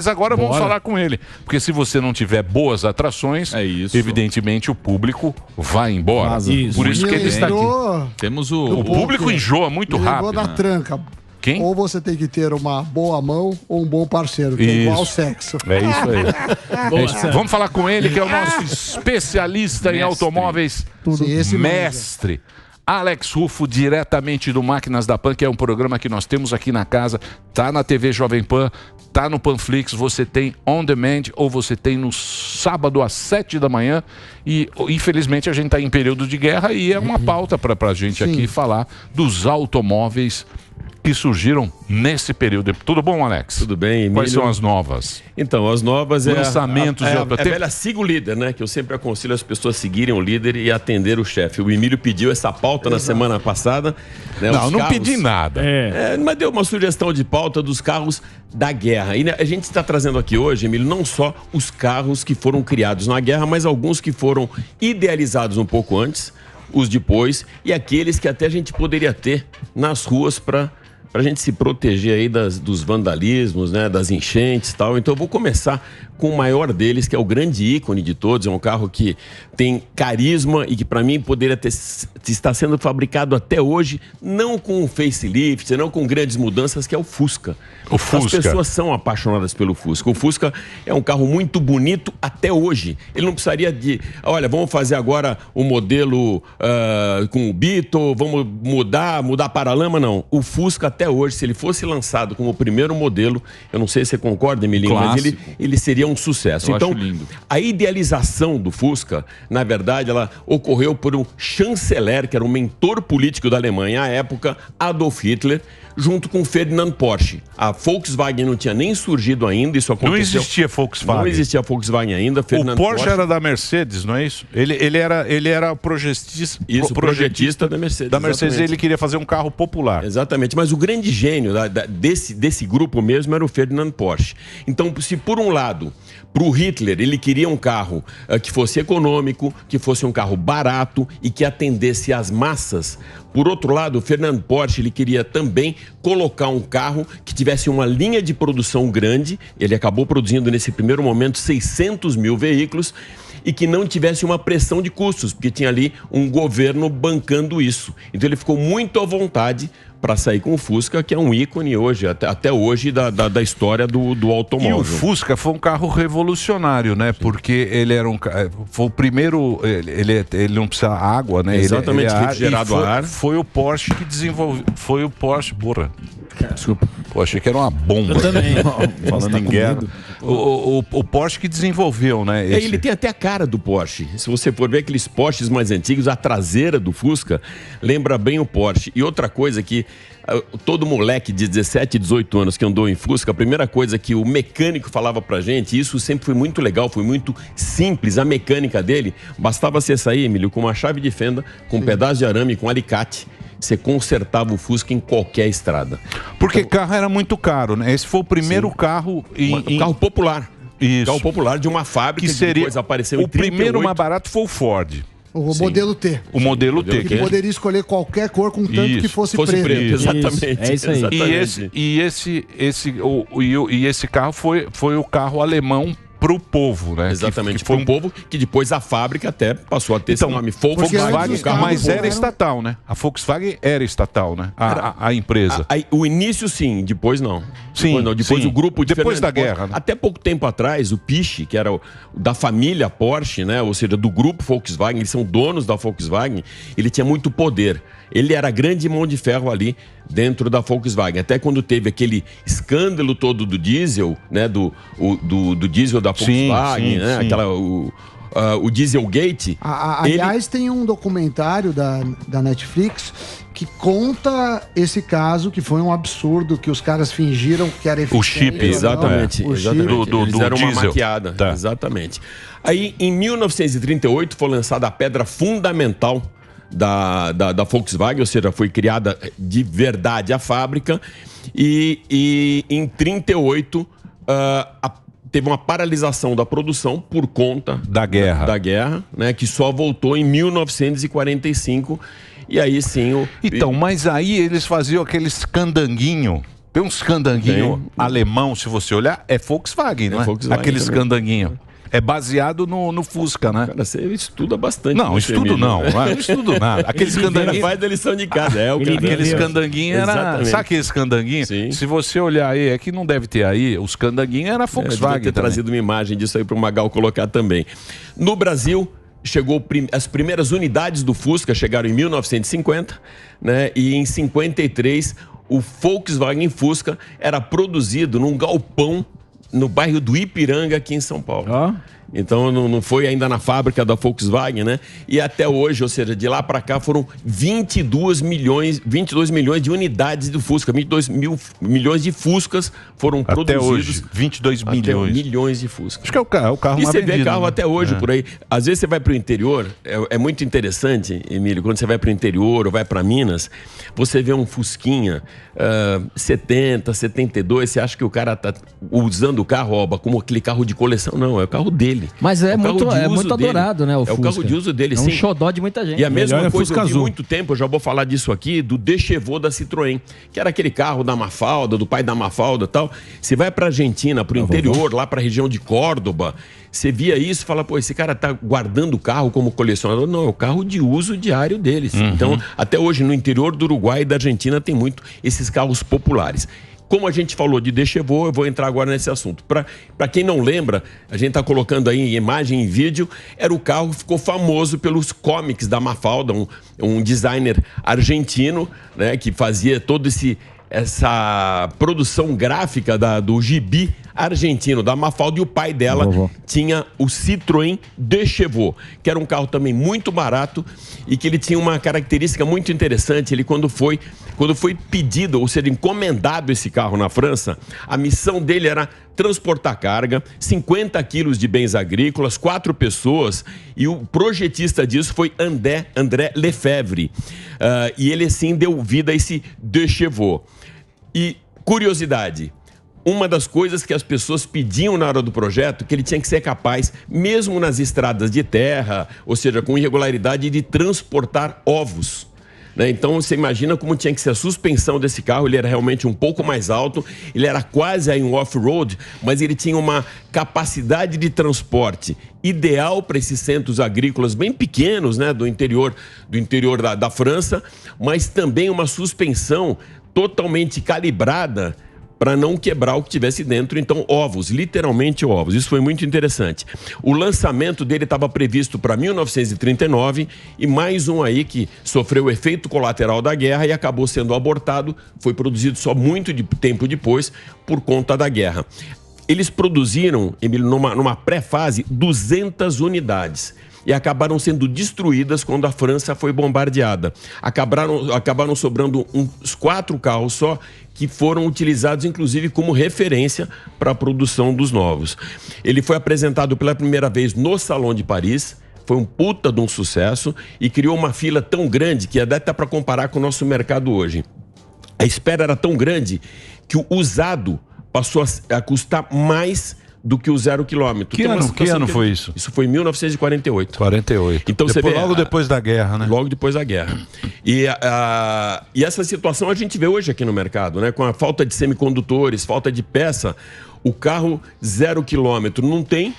Mas agora vamos falar com ele, porque se você não tiver boas atrações, evidentemente o público vai embora. Por isso que ele está aqui. Temos o público enjoa muito rápido. Da tranca. Quem? Ou você tem que ter uma boa mão ou um bom parceiro, que é igual ao sexo. É isso aí. Vamos falar com ele, que é o nosso especialista em automóveis, mestre. Alex Rufo, diretamente do Máquinas da Pan, que é um programa que nós temos aqui na casa, tá na TV Jovem Pan, tá no Panflix, você tem on demand ou você tem no sábado às 7 da manhã e infelizmente a gente tá em período de guerra e é uma pauta pra gente aqui falar dos automóveis que surgiram nesse período. Tudo bom, Alex? Tudo bem, Emílio. Quais são as novas? Então, as novas lançamentos a velha siga o líder, né? Que eu sempre aconselho as pessoas seguirem o líder e atender o chefe. O Emílio pediu essa pauta na semana passada. Né? Não pedi nada. Mas deu uma sugestão de pauta dos carros da guerra. E a gente está trazendo aqui hoje, Emílio, não só os carros que foram criados na guerra, mas alguns que foram idealizados um pouco antes, os depois, e aqueles que até a gente poderia ter nas ruas para a gente se proteger aí dos vandalismos, né, das enchentes e tal. Então eu vou começar com o maior deles, que é o grande ícone de todos. É um carro que tem carisma e que para mim poderia estar sendo fabricado até hoje, não com facelift, não com grandes mudanças, que é o Fusca. As pessoas são apaixonadas pelo Fusca. O Fusca é um carro muito bonito até hoje. Ele não precisaria de, olha, vamos fazer agora o modelo com o Beetle, vamos mudar para-lama, não. O Fusca até hoje, se ele fosse lançado como o primeiro modelo, eu não sei se você concorda, Emilinho, mas ele seria um sucesso. Então, a idealização do Fusca, na verdade, ela ocorreu por um chanceler, que era um mentor político da Alemanha à época, Adolf Hitler, junto com Ferdinand Porsche. A Volkswagen não tinha nem surgido ainda, isso aconteceu. Não existia Volkswagen. Não existia Volkswagen ainda. O Porsche era da Mercedes, não é isso? Ele era projetista. Isso, projetista da Mercedes. Da Mercedes, ele queria fazer um carro popular. Exatamente, mas o grande gênio desse grupo mesmo era o Ferdinand Porsche. Então, se por um lado, para o Hitler, ele queria um carro que fosse econômico, que fosse um carro barato e que atendesse às massas, por outro lado, o Ferdinand Porsche, ele queria também colocar um carro que tivesse uma linha de produção grande. Ele acabou produzindo nesse primeiro momento 600 mil veículos e que não tivesse uma pressão de custos, porque tinha ali um governo bancando isso. Então ele ficou muito à vontade para sair com o Fusca, que é um ícone hoje, até hoje, da história do automóvel. E o Fusca foi um carro revolucionário, né? Porque ele era foi o primeiro, ele não precisa água, né? Exatamente, refrigerado a ar. Foi o Porsche que desenvolveu, foi o Porsche, desculpa. Pô, achei que era uma bomba. Eu também. Falando em guerra. O Porsche que desenvolveu, né? Ele tem até a cara do Porsche. Se você for ver aqueles Porsches mais antigos, a traseira do Fusca lembra bem o Porsche. E outra coisa que todo moleque de 17, 18 anos que andou em Fusca, a primeira coisa que o mecânico falava pra gente, e isso sempre foi muito legal, foi muito simples, a mecânica dele, bastava você sair, Emílio, com uma chave de fenda, com um pedaço de arame, com um alicate, você consertava o Fusca em qualquer estrada. Porque carro era muito caro, né? Esse foi o primeiro carro... carro popular. Isso. Carro popular de uma fábrica que depois apareceu em 38. O primeiro mais barato foi o Ford. O modelo T. O modelo T. Que poderia escolher qualquer cor, contanto que fosse preto. Exatamente. É isso aí. E esse carro foi o carro alemão pro povo, né? Exatamente, foi um povo que depois a fábrica até passou a ter esse nome Volkswagen, mas era estatal, né? A Volkswagen era estatal, né? A empresa. O início sim, depois não. Sim, depois o grupo de depois da guerra, né? Até pouco tempo atrás, o Piche, que era da família Porsche, né? Ou seja, do grupo Volkswagen, eles são donos da Volkswagen, ele tinha muito poder. Ele era a grande mão de ferro ali dentro da Volkswagen. Até quando teve aquele escândalo todo do diesel, né? Do diesel da Volkswagen, né? O Dieselgate. Aliás, tem um documentário da Netflix que conta esse caso, que foi um absurdo, que os caras fingiram que era eficiente. O chip, exatamente. Eles fizeram uma maquiada. Tá. Exatamente. Aí, em 1938, foi lançada a pedra fundamental da Volkswagen, ou seja, foi criada de verdade a fábrica, e em 38 teve uma paralisação da produção por conta da guerra, né, que só voltou em 1945, e aí sim Então, mas aí eles faziam aqueles candanguinho Tem uns candanguinhos alemão, se você olhar, é Volkswagen, não é? Volkswagen Aqueles também. candanguinhos. É baseado no Fusca, né? Cara, você estuda bastante. Não, estudo não. Não estudo nada. Aqueles candanguinhos... Faz da lição de casa, é o candanguinho. Aqueles candanguinhos era... Sabe aqueles candanguinhos? Sim. Se você olhar aí, é que não deve ter aí, os candanguinhos era Volkswagen. Eu devia ter trazido uma imagem disso aí para o Magal colocar também. No Brasil, chegou as primeiras unidades do Fusca, chegaram em 1950, né? E em 53, o Volkswagen Fusca era produzido num galpão no bairro do Ipiranga, aqui em São Paulo. Então não foi ainda na fábrica da Volkswagen, né? E até hoje, ou seja, de lá para cá foram 22 milhões de unidades do Fusca, 22 milhões de Fuscas foram produzidos. Até hoje, 22 milhões. Milhões de Fuscas. Acho que é o carro E mais você vê vendido, carro né? até hoje por aí. Às vezes você vai para o interior, é muito interessante, Emílio, quando você vai para o interior ou vai para Minas, você vê um Fusquinha 70, 72, você acha que o cara tá usando o carro, ó, como aquele carro de coleção. Não, é o carro dele. Mas é muito adorado, né? O Fusca. É o carro de uso dele, sim. É um xodó de muita gente. E a mesma coisa, eu vi muito tempo, eu já vou falar disso aqui, do Dechevaux da Citroën, que era aquele carro da Mafalda, do pai da Mafalda e tal. Você vai pra Argentina, pro interior, lá pra região de Córdoba, você via isso e fala, pô, esse cara tá guardando o carro como colecionador. Não, é o carro de uso diário deles. Então, até hoje, no interior do Uruguai e da Argentina, tem muito esses carros populares. Como a gente falou de Dechevaux, eu vou entrar agora nesse assunto. Para quem não lembra, a gente está colocando aí em imagem e vídeo, era o carro que ficou famoso pelos cómics da Mafalda, um designer argentino, né, que fazia todo essa produção gráfica do gibi argentino da Mafalda, e o pai dela tinha o Citroën Dechevaux, que era um carro também muito barato e que ele tinha uma característica muito interessante. Ele quando foi pedido, ou seja, encomendado esse carro na França, a missão dele era transportar carga, 50 quilos de bens agrícolas, 4 pessoas, e o projetista disso foi André Lefebvre. E ele, assim, deu vida a esse Dechevaux. E, curiosidade, uma das coisas que as pessoas pediam na hora do projeto, que ele tinha que ser capaz, mesmo nas estradas de terra, ou seja, com irregularidade, de transportar ovos. Então você imagina como tinha que ser a suspensão desse carro. Ele era realmente um pouco mais alto, ele era quase aí um off-road, mas ele tinha uma capacidade de transporte ideal para esses centros agrícolas bem pequenos, né, do interior da França, mas também uma suspensão totalmente calibrada para não quebrar o que tivesse dentro. Então, ovos, literalmente ovos. Isso foi muito interessante. O lançamento dele estava previsto para 1939 e mais um aí que sofreu o efeito colateral da guerra e acabou sendo abortado. Foi produzido só muito tempo depois por conta da guerra. Eles produziram, Emílio, numa pré-fase, 200 unidades. E acabaram sendo destruídas quando a França foi bombardeada. Acabaram sobrando uns 4 carros só, que foram utilizados, inclusive, como referência para a produção dos novos. Ele foi apresentado pela primeira vez no Salão de Paris, foi um puta de um sucesso e criou uma fila tão grande que até dá para comparar com o nosso mercado hoje. A espera era tão grande que o usado passou a custar mais do que o 0 quilômetro. Que ano foi isso? Isso foi em 1948. 48. Então você vê, logo depois da guerra, né? Logo depois da guerra. E essa situação a gente vê hoje aqui no mercado, né? Com a falta de semicondutores, falta de peça, o carro 0 quilômetro não tem,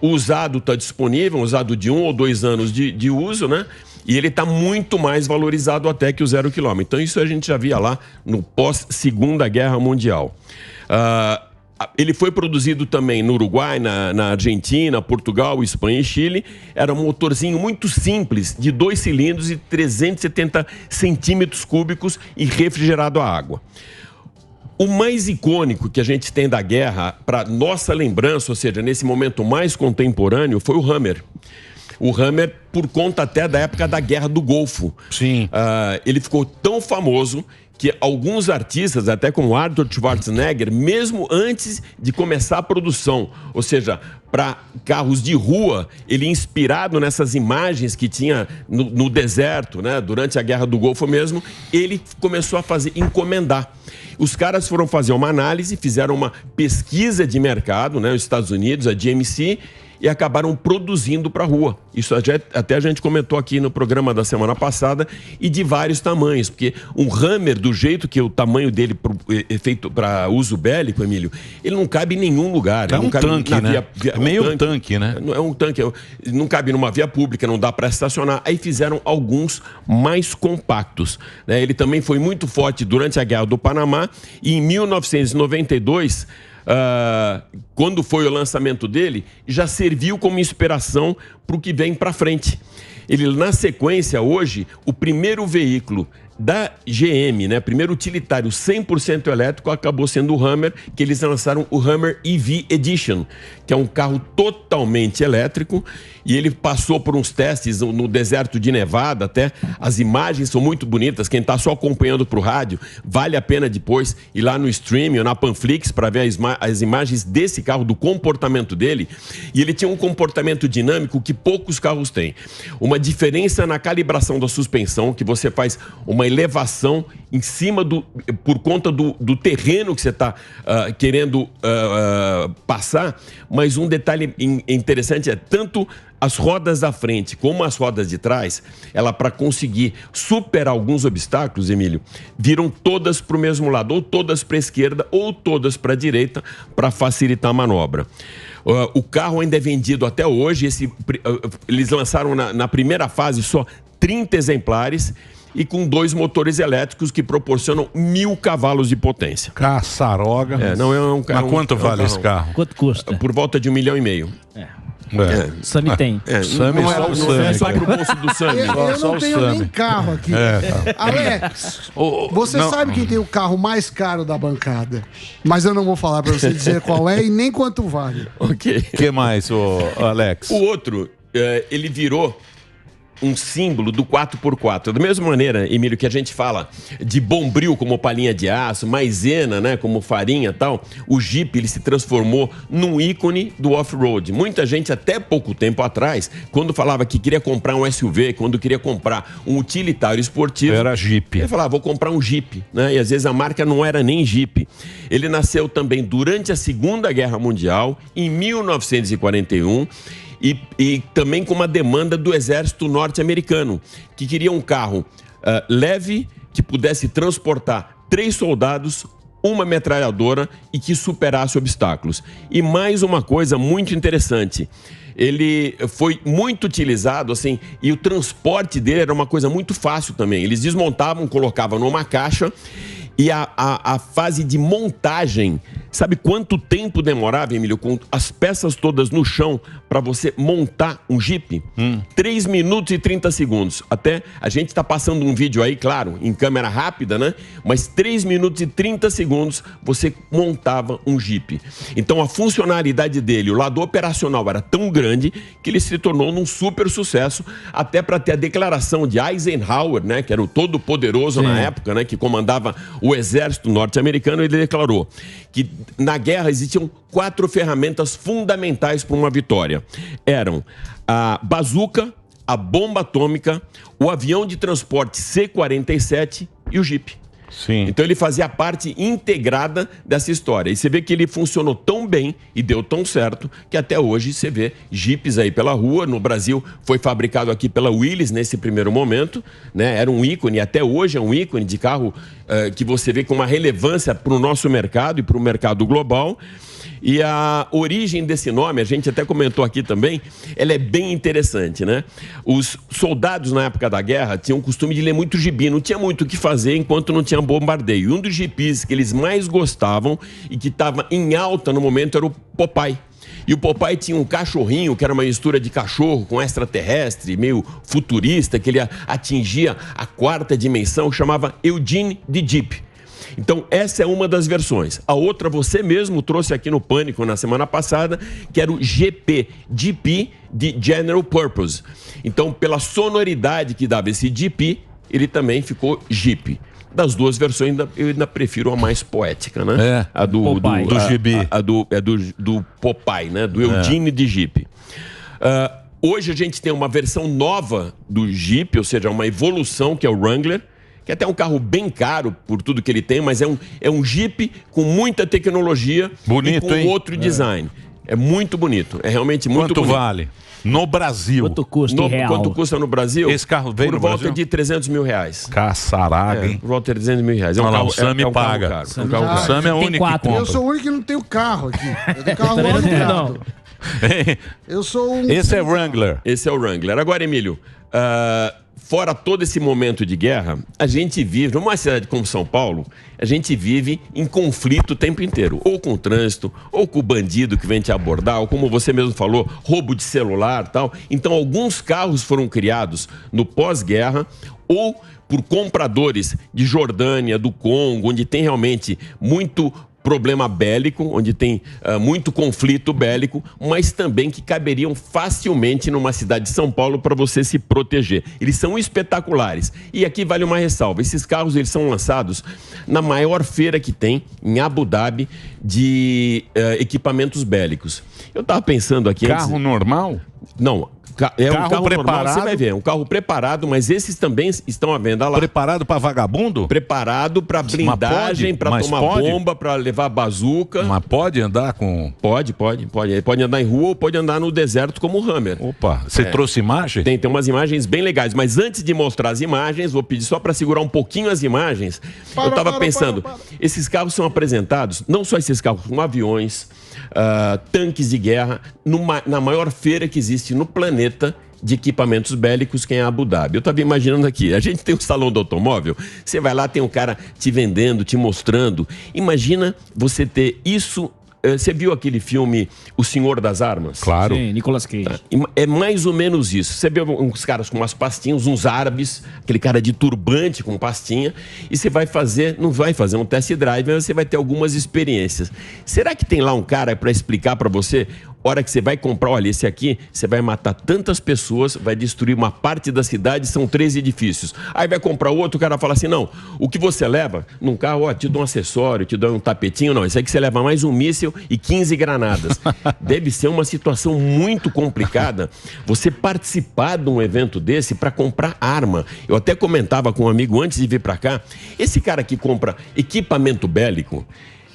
o usado está disponível, usado de 1 ou 2 anos de uso, né? E ele está muito mais valorizado até que o 0 quilômetro. Então isso a gente já via lá no pós-Segunda Guerra Mundial. Ele foi produzido também no Uruguai, na Argentina, Portugal, Espanha e Chile. Era um motorzinho muito simples, de 2 cilindros e 370 centímetros cúbicos e refrigerado a água. O mais icônico que a gente tem da guerra, para nossa lembrança, ou seja, nesse momento mais contemporâneo, foi o Hammer. O Hammer, por conta até da época da Guerra do Golfo. Sim. Ele ficou tão famoso que alguns artistas, até como Arnold Schwarzenegger, mesmo antes de começar a produção, ou seja, para carros de rua, ele inspirado nessas imagens que tinha no deserto, né, durante a Guerra do Golfo mesmo, ele começou a encomendar. Os caras foram fazer uma análise, fizeram uma pesquisa de mercado, né, os Estados Unidos, a GMC, e acabaram produzindo para a rua. Isso até a gente comentou aqui no programa da semana passada, e de vários tamanhos, porque um Hammer, do jeito que o tamanho dele é feito para uso bélico, Emílio, ele não cabe em nenhum lugar. É um tanque, né? É meio tanque, né? É um tanque, não cabe numa via pública, não dá para estacionar. Aí fizeram alguns mais compactos, né? Ele também foi muito forte durante a Guerra do Panamá, e em 1992... quando foi o lançamento dele, já serviu como inspiração para o que vem para frente. Ele, na sequência, hoje, o primeiro veículo da GM, né, primeiro utilitário 100% elétrico, acabou sendo o Hammer, que eles lançaram o Hammer EV Edition, que é um carro totalmente elétrico, e ele passou por uns testes no deserto de Nevada até. As imagens são muito bonitas, quem está só acompanhando para o rádio, vale a pena depois ir lá no streaming ou na Panflix para ver as imagens desse carro, do comportamento dele. E ele tinha um comportamento dinâmico que poucos carros têm. Uma diferença na calibração da suspensão, que você faz uma elevação em cima por conta do terreno que você está querendo passar. Mas um detalhe interessante é tanto as rodas da frente como as rodas de trás, ela, para conseguir superar alguns obstáculos, Emílio, viram todas para o mesmo lado, ou todas para a esquerda, ou todas para a direita, para facilitar a manobra. O carro ainda é vendido até hoje. Eles lançaram na primeira fase só 30 exemplares, e com 2 motores elétricos que proporcionam 1.000 cavalos de potência. Caçaroga. Mas quanto vale esse carro? Quanto custa? Por volta de R$1,5 milhão. Sami tem. Sami não só o Sami. Sami. Pro bolso do Sami. Eu não tenho nem carro aqui. Alex, você sabe quem tem o carro mais caro da bancada. Mas eu não vou falar para você dizer qual é e nem quanto vale. Ok. O que mais, Alex? O outro, ele virou um símbolo do 4x4. Da mesma maneira, Emílio, que a gente fala de Bombril como palhinha de aço, Maisena, né, como farinha e tal, o Jeep, ele se transformou num ícone do off-road. Muita gente, até pouco tempo atrás, quando falava que queria comprar um SUV, quando queria comprar um utilitário esportivo, era Jeep. Ele falava, vou comprar um Jeep, né? E às vezes a marca não era nem Jeep. Ele nasceu também durante a Segunda Guerra Mundial, em 1941, e também com uma demanda do exército norte-americano, que queria um carro leve, que pudesse transportar 3 soldados, uma metralhadora e que superasse obstáculos. E mais uma coisa muito interessante, ele foi muito utilizado, assim, e o transporte dele era uma coisa muito fácil também. Eles desmontavam, colocavam numa caixa, e a fase de montagem, sabe quanto tempo demorava, Emílio, com as peças todas no chão para você montar um Jeep? 3 minutos e 30 segundos. Até a gente está passando um vídeo aí, claro, em câmera rápida, né? Mas 3 minutos e 30 segundos você montava um Jeep. Então a funcionalidade dele, o lado operacional era tão grande que ele se tornou um super sucesso, até para ter a declaração de Eisenhower, né? Que era o todo-poderoso na época, né? Que comandava o exército norte-americano. Ele declarou que na guerra existiam 4 ferramentas fundamentais para uma vitória. Eram a bazuca, a bomba atômica, o avião de transporte C-47 e o Jeep. Sim. Então ele fazia parte integrada dessa história. E você vê que ele funcionou tão bem e deu tão certo que até hoje você vê Jeeps aí pela rua. No Brasil foi fabricado aqui pela Willys nesse primeiro momento, né? Era um ícone, até hoje é um ícone de carro que você vê com uma relevância para o nosso mercado e para o mercado global. E a origem desse nome, a gente até comentou aqui também, ela é bem interessante, né? Os soldados na época da guerra tinham o costume de ler muito gibi, não tinha muito o que fazer enquanto não tinha bombardeio. E um dos gibis que eles mais gostavam e que estava em alta no momento era o Popeye. E o Popeye tinha um cachorrinho, que era uma mistura de cachorro com extraterrestre, meio futurista, que ele atingia a 4ª dimensão, chamava Eugene the Jeep. Então, essa é uma das versões. A outra você mesmo trouxe aqui no Pânico na semana passada, que era o GP, Jeep de General Purpose. Então, pela sonoridade que dava esse Jeep, ele também ficou Jeep. Das duas versões, eu ainda prefiro a mais poética, né? A do Gibi. Do Popeye, né? Do Eugene de Jeep. Hoje a gente tem uma versão nova do Jeep, ou seja, uma evolução, que é o Wrangler, que até é um carro bem caro por tudo que ele tem, mas é um Jeep com muita tecnologia. Bonito, e com hein? outro design. É muito bonito. É realmente muito bonito. Quanto vale? No Brasil. Quanto custa em real? Quanto custa no Brasil? Esse carro veio por no volta Brasil? de 300 mil reais. Caçaraga, hein? Por volta de 300 mil reais. Olha lá, o Sami paga. Caro. O Sami é o único que compra. Eu sou o único que não tem o carro aqui. Eu tenho carro alugado. Eu sou um... Esse é Wrangler. Esse é o Wrangler. Agora, Emílio, fora todo esse momento de guerra, a gente vive, numa cidade como São Paulo, a gente vive em conflito o tempo inteiro. Ou com o trânsito, ou com o bandido que vem te abordar, ou como você mesmo falou, roubo de celular e tal. Então, alguns carros foram criados no pós-guerra ou por compradores de Jordânia, do Congo, onde tem realmente muito problema bélico, onde tem muito conflito bélico, mas também que caberiam facilmente numa cidade de São Paulo para você se proteger. Eles são espetaculares. E aqui vale uma ressalva, esses carros eles são lançados na maior feira que tem, em Abu Dhabi, de equipamentos bélicos. Eu estava pensando aqui... Carro normal? Não, é um carro preparado. Normal, você vai ver, é um carro preparado, mas esses também estão à venda lá. Preparado para vagabundo? Preparado para blindagem, para tomar bomba, para levar bazuca. Mas pode andar com... Pode. Ele pode andar em rua ou pode andar no deserto como o Hammer. Opa, você trouxe imagem? Tem umas imagens bem legais, mas antes de mostrar as imagens, vou pedir só para segurar um pouquinho as imagens. Eu estava pensando, esses carros são apresentados, não só esses carros, como aviões, tanques de guerra, na maior feira que existe no planeta de equipamentos bélicos, que é Abu Dhabi. Eu estava imaginando aqui, a gente tem um salão do automóvel, você vai lá, tem um cara te vendendo, te mostrando. Imagina você ter isso. Você viu aquele filme O Senhor das Armas? Claro. Sim, Nicolas Cage. É mais ou menos isso. Você vê uns caras com umas pastinhas, uns árabes, aquele cara de turbante com pastinha, e você vai fazer, não vai fazer um test drive, mas você vai ter algumas experiências. Será que tem lá um cara para explicar para você? Hora que você vai comprar, olha, esse aqui, você vai matar tantas pessoas, vai destruir uma parte da cidade, são 3 edifícios. Aí vai comprar outro, o cara fala assim, não, o que você leva num carro, ó, te dou um acessório, te dou um tapetinho, não, isso aí que você leva mais um míssil e 15 granadas. Deve ser uma situação muito complicada você participar de um evento desse para comprar arma. Eu até comentava com um amigo antes de vir para cá, esse cara que compra equipamento bélico,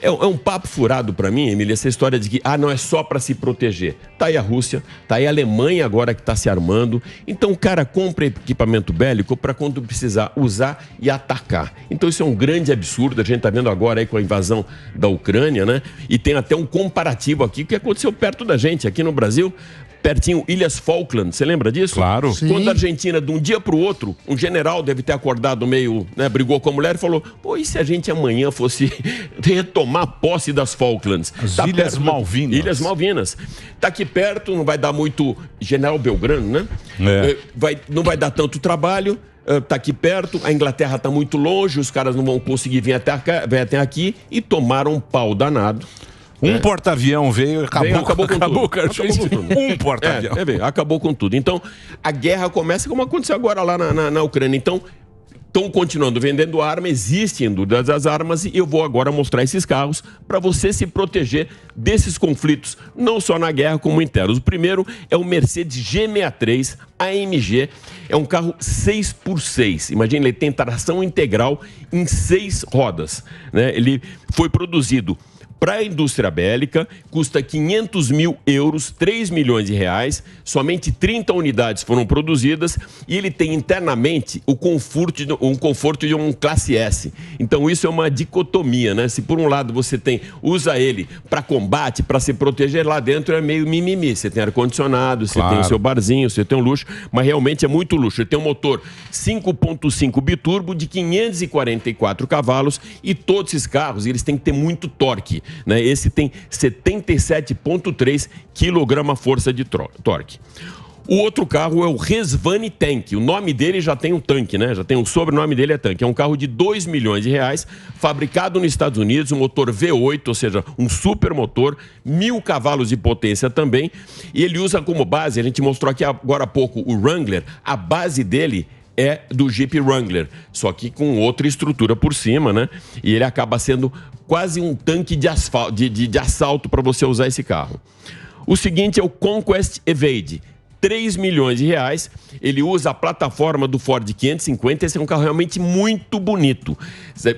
é um papo furado para mim, Emília, essa história de que não é só para se proteger. Tá aí a Rússia, tá aí a Alemanha agora que está se armando. Então o cara compra equipamento bélico para quando precisar usar e atacar. Então isso é um grande absurdo, a gente tá vendo agora aí com a invasão da Ucrânia, né? E tem até um comparativo aqui que aconteceu perto da gente, aqui no Brasil, pertinho, Ilhas Falkland, você lembra disso? Claro. Sim. Quando a Argentina, de um dia para o outro, um general deve ter acordado meio, brigou com a mulher e falou, pô, e se a gente amanhã fosse retomar posse das Falklands? As Ilhas Malvinas. Ilhas Malvinas. Tá aqui perto, não vai dar muito... General Belgrano, né? Não vai dar tanto trabalho. Tá aqui perto, a Inglaterra tá muito longe, os caras não vão conseguir vir até aqui e tomaram um pau danado. Um porta-avião veio e acabou com tudo. Um porta-avião. Acabou com tudo. Então, a guerra começa como aconteceu agora lá na Ucrânia. Então, estão continuando vendendo arma, existem indústrias das armas e eu vou agora mostrar esses carros para você se proteger desses conflitos, não só na guerra como internos. O primeiro é o Mercedes G63 AMG, é um carro 6x6. Imagina, ele tem tração integral em 6 rodas, né? Ele foi produzido para a indústria bélica, custa 500 mil euros, 3 milhões de reais, somente 30 unidades foram produzidas e ele tem internamente um conforto de um classe S. Então isso é uma dicotomia, né? Se por um lado você usa ele para combate, para se proteger, lá dentro é meio mimimi. Você tem ar-condicionado, você tem o seu barzinho, você tem um luxo, mas realmente é muito luxo. Ele tem um motor 5.5 biturbo de 544 cavalos e todos esses carros, eles têm que ter muito torque. Né? Esse tem 77,3 kgf de torque. O outro carro é o Rezvani Tank. O nome dele já tem um tanque, né? Já tem o sobrenome dele é tanque. É um carro de 2 milhões de reais, fabricado nos Estados Unidos, um motor V8, ou seja, um super motor, 1000 cavalos de potência também. E ele usa como base, a gente mostrou aqui agora há pouco, o Wrangler, a base dele é do Jeep Wrangler, só que com outra estrutura por cima, né? E ele acaba sendo quase um tanque de assalto para você usar esse carro. O seguinte é o Conquest Evade. 3 milhões de reais. Ele usa a plataforma do Ford 550. Esse é um carro realmente muito bonito.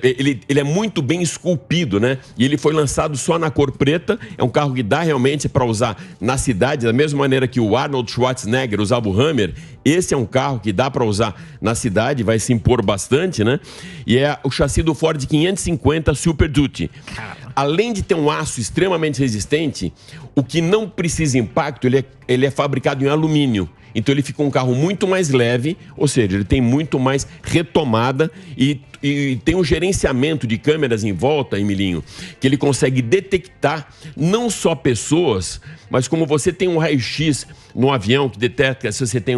Ele é muito bem esculpido, né? E ele foi lançado só na cor preta. É um carro que dá realmente para usar na cidade, da mesma maneira que o Arnold Schwarzenegger usava o Hammer. Esse é um carro que dá para usar na cidade, vai se impor bastante, né? E é o chassi do Ford 550 Super Duty. Além de ter um aço extremamente resistente, o que não precisa impacto, ele é fabricado em alumínio. Então ele fica um carro muito mais leve, ou seja, ele tem muito mais retomada e tem um gerenciamento de câmeras em volta, Emilinho, que ele consegue detectar não só pessoas, mas como você tem um raio-x no avião que detecta se você tem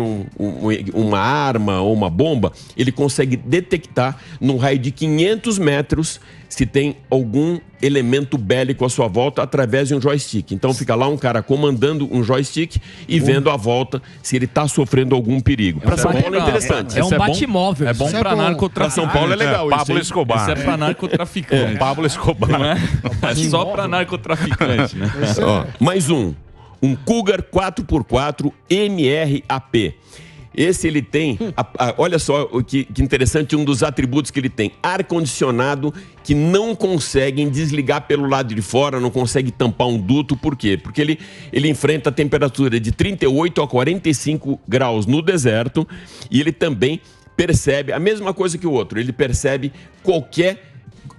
uma arma ou uma bomba, ele consegue detectar num raio de 500 metros se tem algum elemento bélico à sua volta através de um joystick. Então fica lá um cara comandando um joystick e vendo à volta se ele está sofrendo algum perigo. Para São Paulo é interessante. É um bate-móvel. É bom para narcotraficante. São Paulo é legal. Pablo Escobar. Isso é para narcotraficante. Pablo Escobar. É só para narcotraficante, né? Mais um Cougar 4x4 MRAP. Esse ele tem, olha só que interessante, um dos atributos que ele tem, ar-condicionado que não conseguem desligar pelo lado de fora, não consegue tampar um duto. Por quê? Porque ele enfrenta a temperatura de 38 a 45 graus no deserto e ele também percebe a mesma coisa que o outro, ele percebe qualquer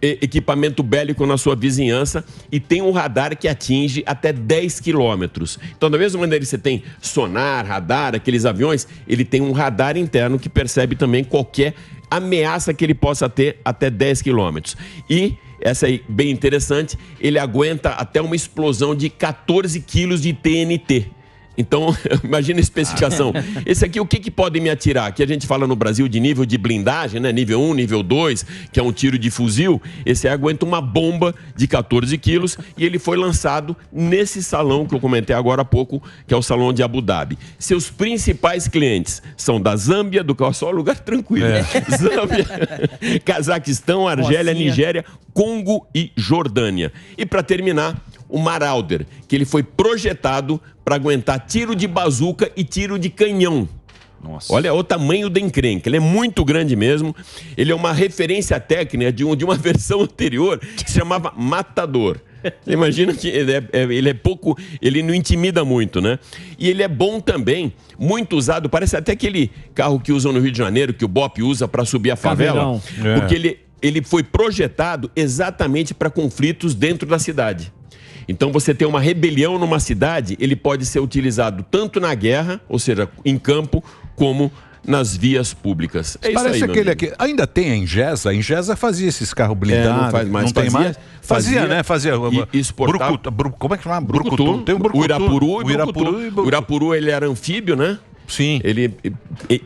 equipamento bélico na sua vizinhança e tem um radar que atinge até 10 quilômetros. Então, da mesma maneira que você tem sonar, radar, aqueles aviões, ele tem um radar interno que percebe também qualquer ameaça que ele possa ter até 10 quilômetros. E, essa aí, bem interessante, ele aguenta até uma explosão de 14 quilos de TNT. Então, imagina a especificação. Esse aqui, o que pode me atirar? Aqui a gente fala no Brasil de nível de blindagem, né? Nível 1, nível 2, que é um tiro de fuzil. Esse aí aguenta uma bomba de 14 quilos e ele foi lançado nesse salão que eu comentei agora há pouco, que é o Salão de Abu Dhabi. Seus principais clientes são da Zâmbia, só lugar tranquilo. Zâmbia, Cazaquistão, Argélia, Nigéria, Congo e Jordânia. E para terminar, o Marauder, que ele foi projetado para aguentar tiro de bazuca e tiro de canhão. Nossa. Olha o tamanho da encrenca, ele é muito grande mesmo. Ele é uma referência técnica de uma versão anterior que se chamava Matador. Você imagina que ele é pouco, ele não intimida muito, né? E ele é bom também, muito usado, parece até aquele carro que usam no Rio de Janeiro, que o BOP usa para subir a favela, porque ele foi projetado exatamente para conflitos dentro da cidade. Então, você tem uma rebelião numa cidade, ele pode ser utilizado tanto na guerra, ou seja, em campo, como nas vias públicas. É Parece isso aí, aquele aqui. Ainda tem a Ingesa? A Ingesa fazia esses carros blindados. Não faz mais. Não tem mais? Fazia, né? Fazia. Exportava. Como é que chama? Brucutu. Tem um Brucutu. O Irapuru, ele era anfíbio, né? Sim. Ele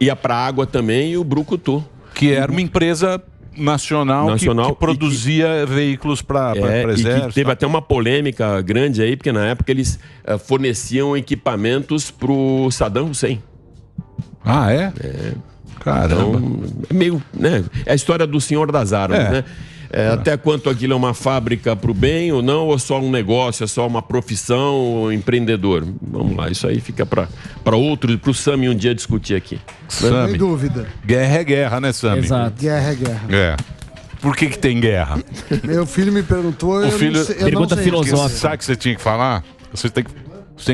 ia para a água também, e o Brucutu. Que era uma empresa nacional que produzia veículos para exército. Teve até uma polêmica grande aí, porque na época eles forneciam equipamentos para o Saddam Hussein. Ah, é? Caramba. Então, é meio, né? É a história do senhor das armas, né? Até quanto aquilo é uma fábrica para o bem ou não, ou só um negócio, é só uma profissão ou empreendedor? Vamos lá, isso aí fica para outro, para o Sami um dia discutir aqui. Sem dúvida. Guerra é guerra, né, Sami? Exato. Guerra é guerra. Por que tem guerra? Meu filho me perguntou, pergunta filosófica. Sabe o que você tinha que falar? Você tem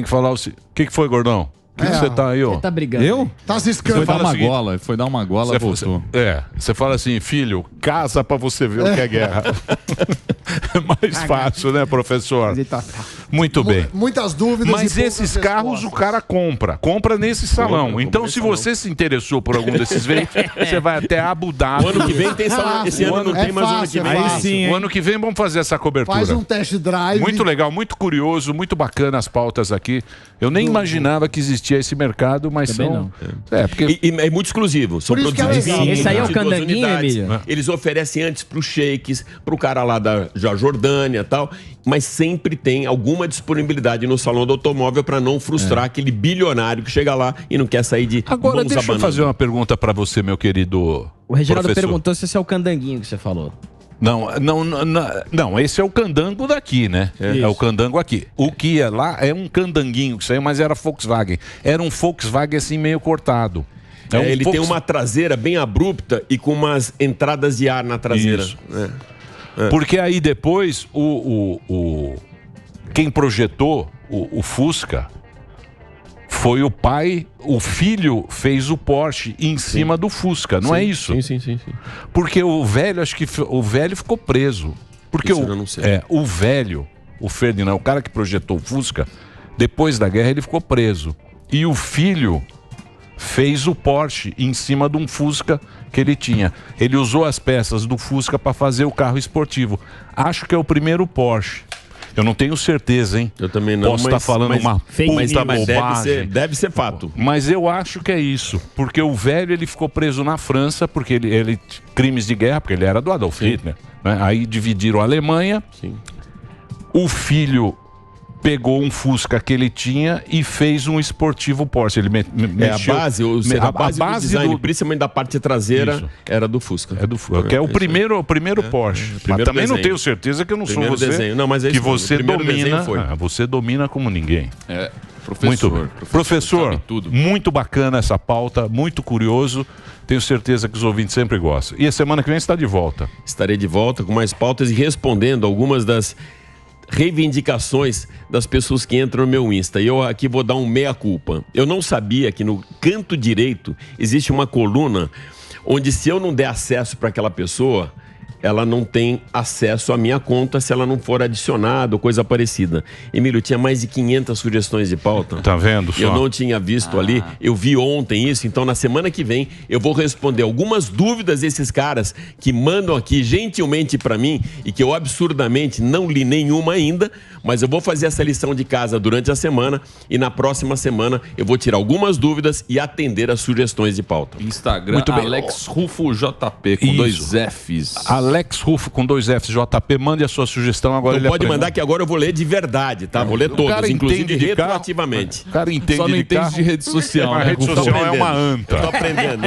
que falar o que foi, gordão? O que você tá aí, ó? Você tá brigando. Eu? Tá ciscando. Foi dar uma gola, voltou. Você fala assim, filho, casa pra você ver o que é guerra. É mais fácil, né, professor? Muito bem. Muitas dúvidas. Mas esses carros o cara compra nesse salão. Então, se você se interessou por algum desses veículos, você vai até Abu Dhabi. O ano que vem tem salão. Esse ano não tem, mas o ano que vem. Aí sim, o ano que vem vamos fazer essa cobertura. Faz um test drive. Muito legal, muito curioso, muito bacana as pautas aqui. Eu nem imaginava que existia esse mercado, mas também são... Porque... E é muito exclusivo. São produzidos esse aí é o candanguinho, Emílio? Eles oferecem antes para os sheiks, para o cara lá da Jordânia e tal, mas sempre tem alguma disponibilidade no salão do automóvel para não frustrar aquele bilionário que chega lá e não quer sair de Agora, deixa eu fazer uma pergunta para você, meu querido O Reginaldo professor. perguntou se esse é o candanguinho que você falou. Não, esse é o candango daqui, né? É o candango aqui. O que ia lá é um candanguinho que saiu, mas era Volkswagen. Era um Volkswagen assim meio cortado. Ele tem uma traseira bem abrupta e com umas entradas de ar na traseira. Isso. Porque aí depois quem projetou o Fusca foi o pai, o filho fez o Porsche em cima do Fusca, não é isso? Sim. Porque o velho, acho que o velho ficou preso. Porque o velho, o Ferdinand, o cara que projetou o Fusca, depois da guerra ele ficou preso. E o filho fez o Porsche em cima de um Fusca que ele tinha. Ele usou as peças do Fusca para fazer o carro esportivo. Acho que é o primeiro Porsche. Eu não tenho certeza, hein? Eu também não. Posso estar falando uma puta bobagem. Deve ser fato. Mas eu acho que é isso. Porque o velho ele ficou preso na França, porque ele crimes de guerra, porque ele era do Adolf Hitler. Né? Aí dividiram a Alemanha. Sim. O filho pegou um Fusca que ele tinha e fez um esportivo Porsche. Ele mexeu, a base do design, principalmente da parte traseira, era do Fusca. É do Fusca, que é o primeiro Porsche. Mas também desenho. Não tenho certeza que eu não sou você. Desenho. Não, mas é que você domina. Você domina como ninguém. Professor, muito bacana essa pauta, muito curioso. Tenho certeza que os ouvintes sempre gostam. E a semana que vem está de volta. Estarei de volta com mais pautas e respondendo algumas das reivindicações das pessoas que entram no meu Insta. E eu aqui vou dar um meia-culpa. Eu não sabia que no canto direito existe uma coluna onde, se eu não der acesso para aquela pessoa, ela não tem acesso à minha conta se ela não for adicionada ou coisa parecida. Emílio, tinha mais de 500 sugestões de pauta. Tá vendo só? Eu não tinha visto ali, eu vi ontem isso, então na semana que vem eu vou responder algumas dúvidas desses caras que mandam aqui gentilmente para mim e que eu absurdamente não li nenhuma ainda, mas eu vou fazer essa lição de casa durante a semana e na próxima semana eu vou tirar algumas dúvidas e atender as sugestões de pauta. Instagram, muito bem. Alex Rufo JP com 2 Fs. Alex Rufo com 2 Fs, JP, mande a sua sugestão agora. Então pode mandar que agora eu vou ler de verdade, tá? Vou ler todas, inclusive retroativamente. O cara entende só não entende de rede social. A rede social é uma anta. Eu tô aprendendo.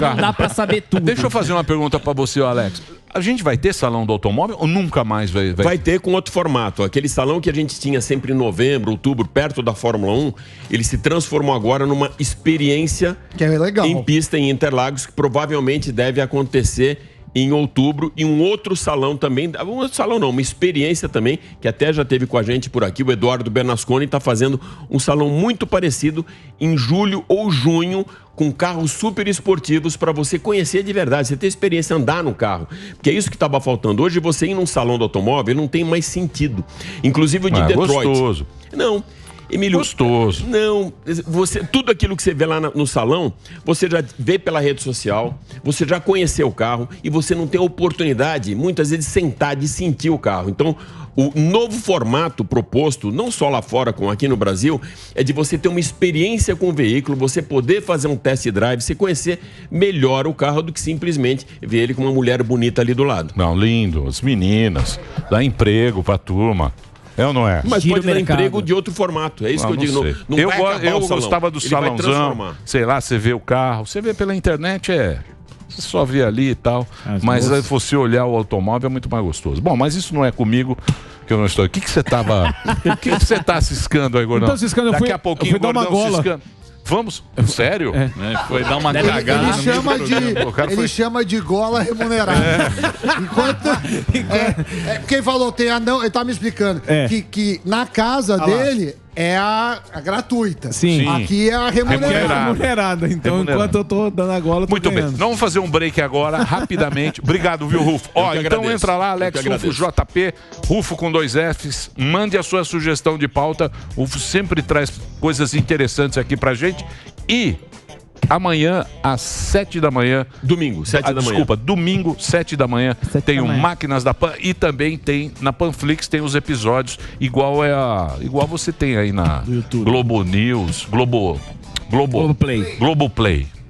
Não dá pra saber tudo. Deixa eu fazer uma pergunta pra você, Alex. A gente vai ter salão do automóvel ou nunca mais vai? Vai ter com outro formato. Aquele salão que a gente tinha sempre em novembro, outubro, perto da Fórmula 1, ele se transformou agora numa experiência que é legal. Em pista em Interlagos, que provavelmente deve acontecer em outubro, e um outro salão também, uma experiência também, que até já teve com a gente por aqui, o Eduardo Bernasconi está fazendo um salão muito parecido em julho ou junho, com carros super esportivos para você conhecer de verdade, você ter experiência, andar no carro, porque é isso que estava faltando. Hoje você ir num salão do automóvel não tem mais sentido, inclusive o de Detroit. Gostoso. Não, Emílio, gostoso. Não, tudo aquilo que você vê lá no salão, você já vê pela rede social, você já conheceu o carro e você não tem a oportunidade, muitas vezes, de sentar, de sentir o carro. Então, o novo formato proposto, não só lá fora, como aqui no Brasil, é de você ter uma experiência com o veículo, você poder fazer um test drive, você conhecer melhor o carro do que simplesmente ver ele com uma mulher bonita ali do lado. Não, lindo, as meninas, dá emprego pra turma. É ou não é? Mas pode dar emprego de outro formato. É isso que eu digo. Não eu gostava do salãozão. Sei lá, você vê o carro. Você vê pela internet, você só vê ali e tal. Mas se você olhar o automóvel é muito mais gostoso. Bom, mas isso não é comigo que eu não estou. O que você tava... O que você tá ciscando aí, Gordão? Não tô ciscando, Daqui a pouquinho o Gordão ciscando. Vamos? Sério? Foi dar uma cagada. Ele chama de gola remunerada. Quem falou tem anão, ele tá me explicando que na casa dele é a gratuita. Sim. Aqui é a remunerada. Então, enquanto eu tô dando a gola, eu tô muito ganhando. Bem. Vamos fazer um break agora, rapidamente. Obrigado, viu, Rufo? Então entra lá, Alex Rufo JP, Rufo com 2 Fs. Mande a sua sugestão de pauta. O Rufo sempre traz coisas interessantes aqui pra gente. E amanhã, às 7 da manhã... Domingo, 7 da manhã. Desculpa, domingo, 7 da manhã, tem o Máquinas da Pan e também tem, na Panflix, tem os episódios, igual você tem aí na YouTube. Globo News, Globoplay.